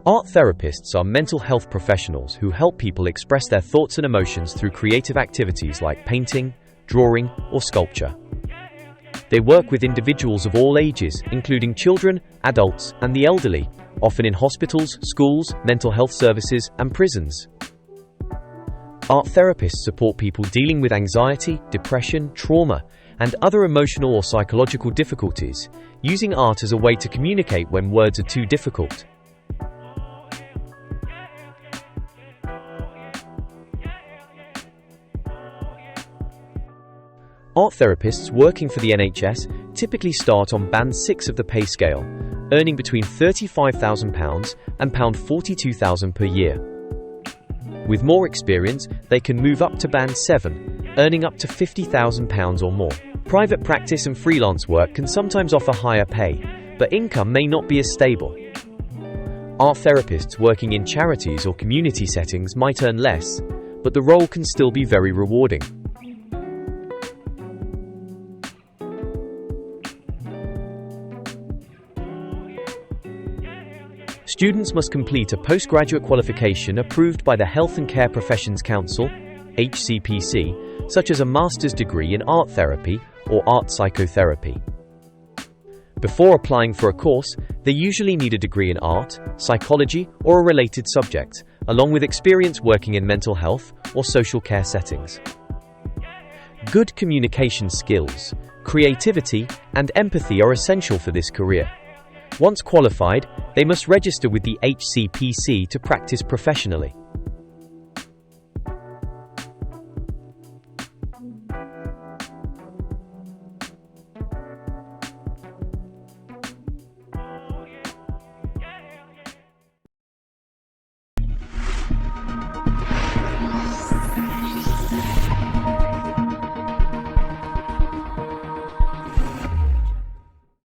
Art therapists are mental health professionals who help people express their thoughts and emotions through creative activities like painting, drawing, or sculpture. They work with individuals of all ages, including children, adults, and the elderly, often in hospitals, schools, mental health services, and prisons. Art therapists support people dealing with anxiety, depression, trauma, and other emotional or psychological difficulties, using art as a way to communicate when words are too difficult. Art therapists working for the NHS typically start on Band 6 of the pay scale, earning between £35,000 and £42,000 per year. With more experience, they can move up to Band 7, earning up to £50,000 or more. Private practice and freelance work can sometimes offer higher pay, but income may not be as stable. Art therapists working in charities or community settings might earn less, but the role can still be very rewarding. Students must complete a postgraduate qualification approved by the Health and Care Professions Council, HCPC, such as a master's degree in art therapy or art psychotherapy. Before applying for a course, they usually need a degree in art, psychology, or a related subject, along with experience working in mental health or social care settings. Good communication skills, creativity, and empathy are essential for this career. Once qualified, they must register with the HCPC to practice professionally.